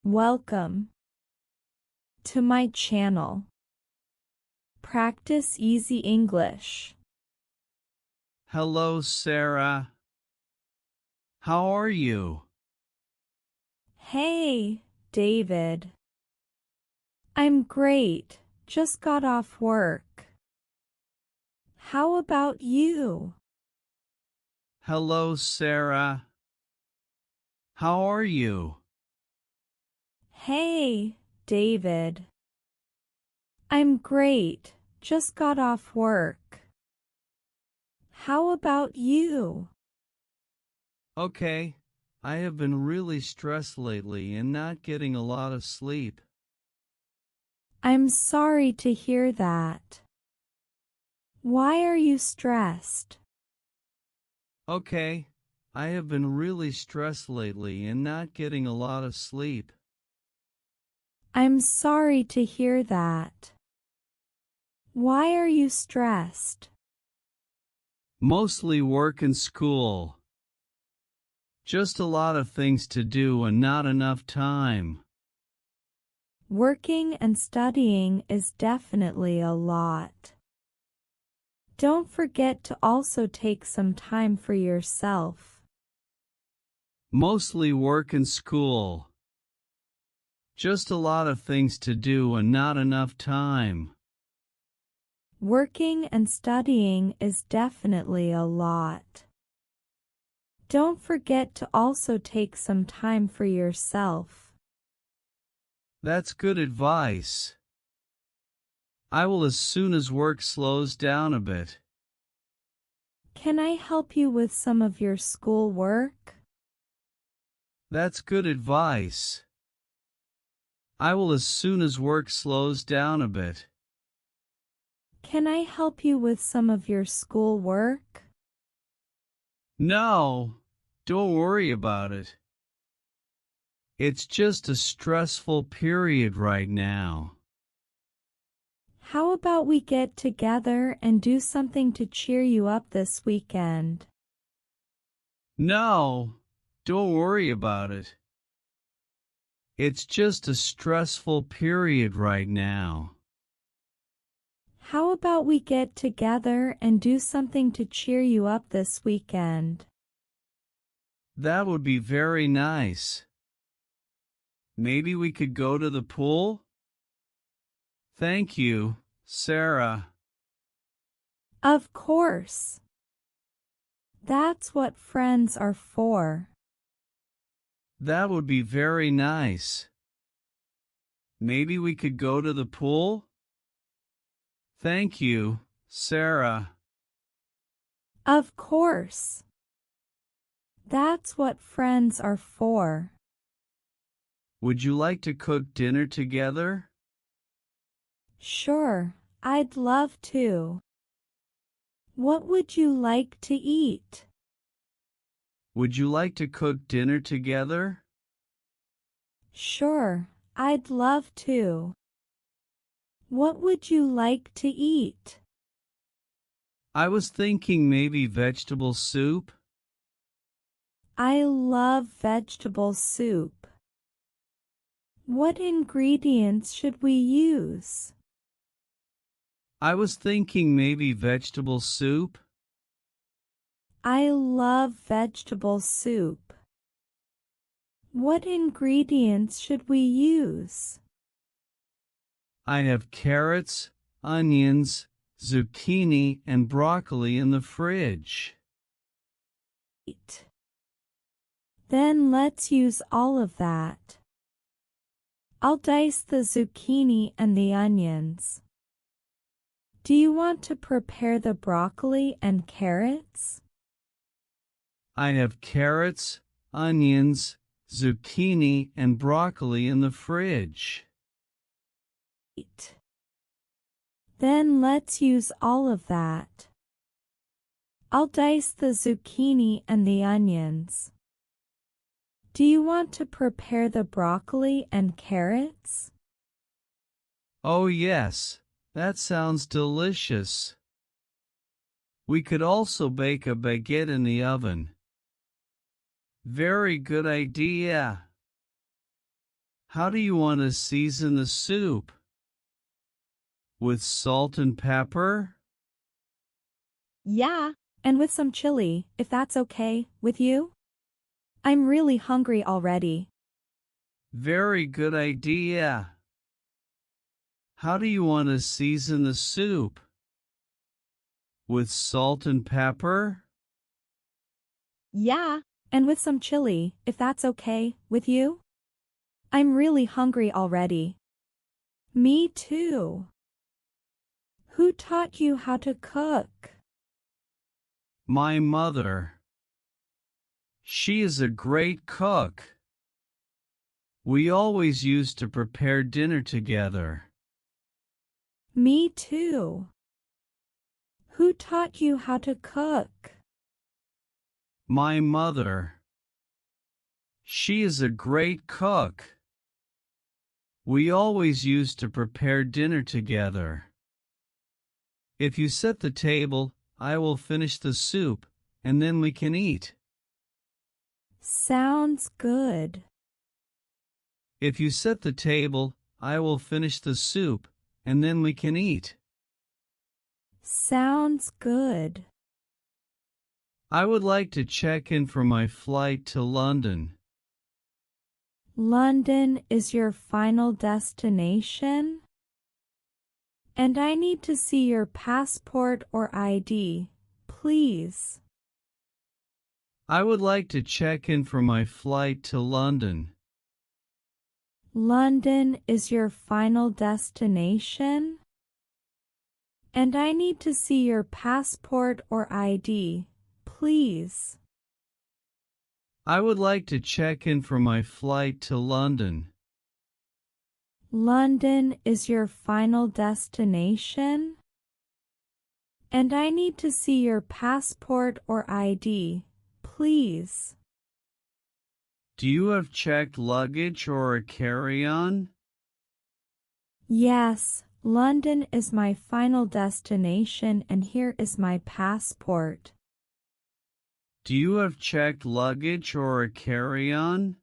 Welcome to my channel. Practice Easy English. Hello, Sarah. How are you? Hey, David. I'm great. Just got off work. How about you? Hello, Sarah. How are you? Hey, David. I'm great. Just got off work. How about you? Okay. I have been really stressed lately and not getting a lot of sleep. I'm sorry to hear that. Why are you stressed? Okay. I have been really stressed lately and not getting a lot of sleep. I'm sorry to hear that. Why are you stressed? Mostly work and school. Just a lot of things to do and not enough time. Working and studying is definitely a lot. Don't forget to also take some time for yourself. Mostly work and school. Just a lot of things to do and not enough time. Working and studying is definitely a lot. Don't forget to also take some time for yourself. That's good advice. I will as soon as work slows down a bit. Can I help you with some of your school work? That's good advice. I will as soon as work slows down a bit. Can I help you with some of your school work? No, don't worry about it. It's just a stressful period right now. How about we get together and do something to cheer you up this weekend? No, don't worry about it. It's just a stressful period right now. How about we get together and do something to cheer you up this weekend? That would be very nice. Maybe we could go to the pool? Thank you, Sarah. Of course. That's what friends are for. That would be very nice. Maybe we could go to the pool? Thank you, Sarah. Of course. That's what friends are for. Would you like to cook dinner together? Sure, I'd love to. What would you like to eat? Would you like to cook dinner together? Sure, I'd love to. What would you like to eat? I was thinking maybe vegetable soup. I love vegetable soup. What ingredients should we use? I was thinking maybe vegetable soup. I love vegetable soup. What ingredients should we use? I have carrots, onions, zucchini, and broccoli in the fridge. Then let's use all of that. I'll dice the zucchini and the onions. Do you want to prepare the broccoli and carrots? I have carrots, onions, zucchini, and broccoli in the fridge. Then let's use all of that. I'll dice the zucchini and the onions. Do you want to prepare the broccoli and carrots? Oh yes, that sounds delicious. We could also bake a baguette in the oven. Very good idea. How do you want to season the soup? With salt and pepper? Yeah, and with some chili, if that's okay with you? I'm really hungry already. Very good idea. How do you want to season the soup? With salt and pepper? Yeah, and with some chili, if that's okay with you? I'm really hungry already. Me too. Who taught you how to cook? My mother. She is a great cook. We always used to prepare dinner together. Me too. Who taught you how to cook? My mother. She is a great cook. We always used to prepare dinner together. If you set the table, I will finish the soup, and then we can eat. Sounds good. If you set the table, I will finish the soup, and then we can eat. Sounds good. I would like to check in for my flight to London. London is your final destination? And I need to see your passport or ID, please. I would like to check in for my flight to London. London is your final destination? And I need to see your passport or ID, please. I would like to check in for my flight to London. London is your final destination? And I need to see your passport or ID, please. Do you have checked luggage or a carry-on? Yes, London is my final destination and here is my passport. Do you have checked luggage or a carry-on?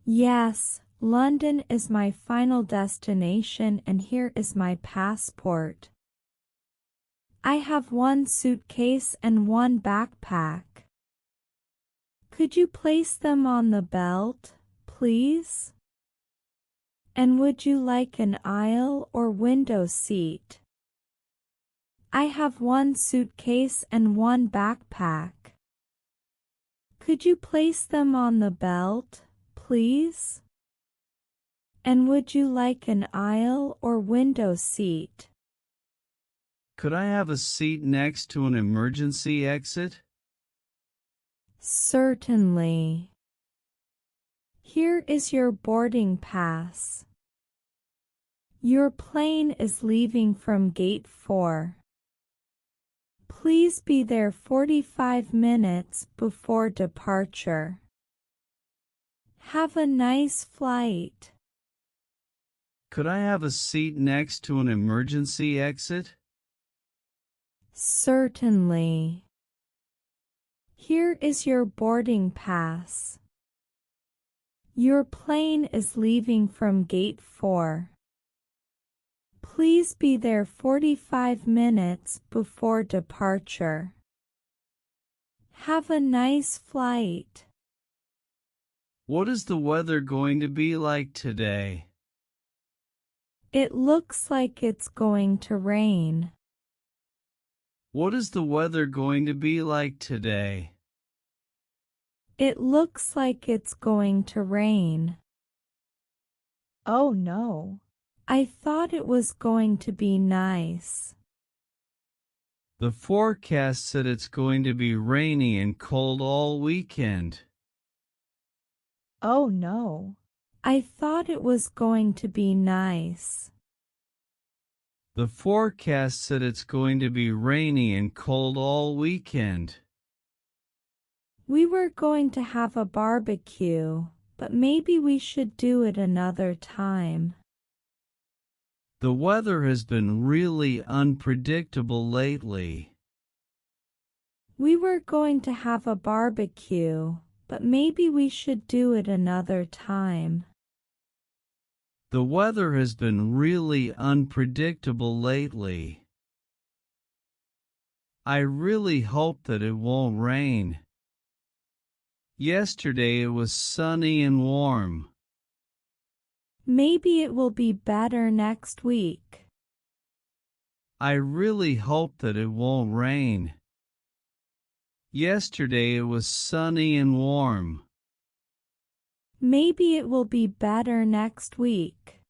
Yes, London is my final destination and here is my passport. I have one suitcase and one backpack. Could you place them on the belt, please? And would you like an aisle or window seat? I have one suitcase and one backpack. Could you place them on the belt, please? And would you like an aisle or window seat? Could I have a seat next to an emergency exit? Certainly. Here is your boarding pass. Your plane is leaving from gate 4. Please be there 45 minutes before departure. Have a nice flight. Could I have a seat next to an emergency exit? Certainly. Here is your boarding pass. Your plane is leaving from gate 4. Please be there 45 minutes before departure. Have a nice flight. What is the weather going to be like today? It looks like it's going to rain. What is the weather going to be like today? It looks like it's going to rain. Oh no. I thought it was going to be nice. The forecast said it's going to be rainy and cold all weekend. Oh no. I thought it was going to be nice. The forecast said it's going to be rainy and cold all weekend. We were going to have a barbecue, but maybe we should do it another time. The weather has been really unpredictable lately. We were going to have a barbecue, but maybe we should do it another time. The weather has been really unpredictable lately. I really hope that it won't rain. Yesterday it was sunny and warm. Maybe it will be better next week. I really hope that it won't rain. Yesterday it was sunny and warm. Maybe it will be better next week.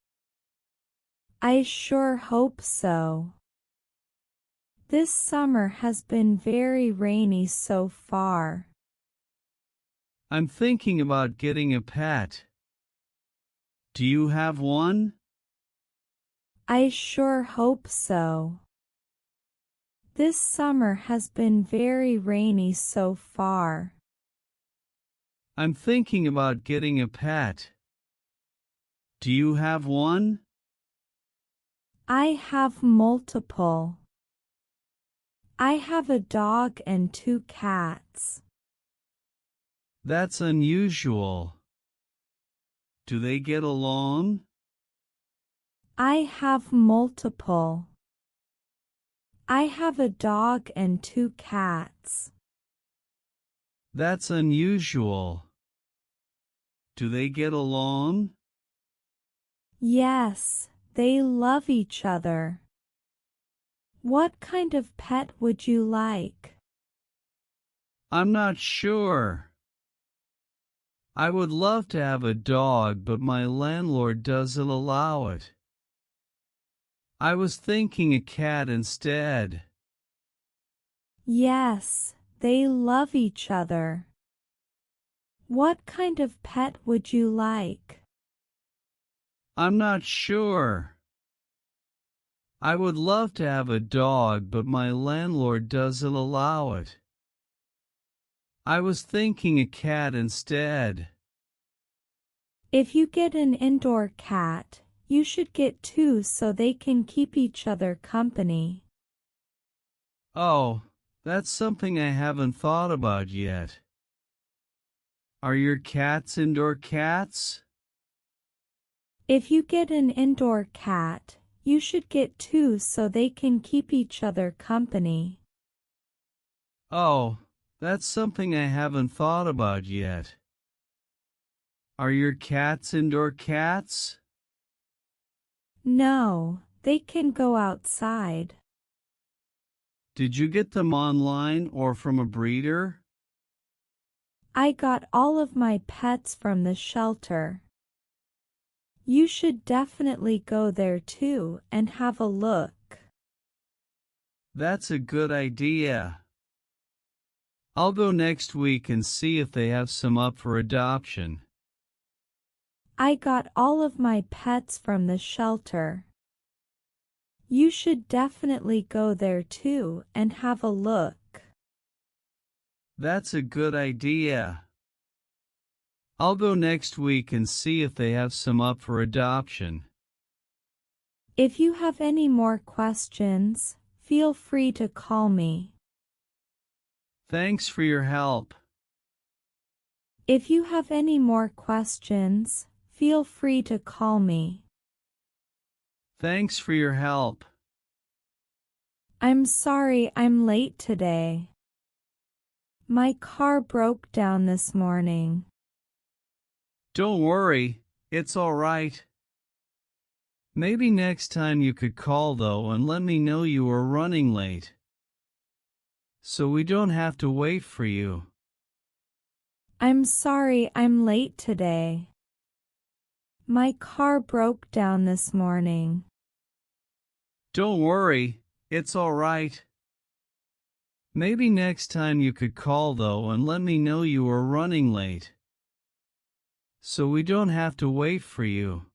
I sure hope so. This summer has been very rainy so far. I'm thinking about getting a pet. Do you have one? I sure hope so. This summer has been very rainy so far. I'm thinking about getting a pet. Do you have one? I have multiple. I have a dog and 2 cats. That's unusual. Do they get along? I have multiple. I have a dog and 2 cats. That's unusual. Do they get along? Yes, they love each other. What kind of pet would you like? I'm not sure. I would love to have a dog, but my landlord doesn't allow it. I was thinking a cat instead. Yes, they love each other. What kind of pet would you like? I'm not sure. I would love to have a dog, but my landlord doesn't allow it. I was thinking a cat instead. If you get an indoor cat, you should get 2 so they can keep each other company. Oh, that's something I haven't thought about yet. Are your cats indoor cats? If you get an indoor cat, you should get 2 so they can keep each other company. Oh, that's something I haven't thought about yet. Are your cats indoor cats? No, they can go outside. Did you get them online or from a breeder? I got all of my pets from the shelter. You should definitely go there too and have a look. That's a good idea. I'll go next week and see if they have some up for adoption. I got all of my pets from the shelter. You should definitely go there too and have a look. That's a good idea. I'll go next week and see if they have some up for adoption. If you have any more questions, feel free to call me. Thanks for your help. If you have any more questions, feel free to call me. Thanks for your help. I'm sorry I'm late today. My car broke down this morning. Don't worry, it's all right. Maybe next time you could call though and let me know you were running late, so we don't have to wait for you. I'm sorry I'm late today. My car broke down this morning. Don't worry, it's all right. Maybe next time you could call though and let me know you were running late, so we don't have to wait for you.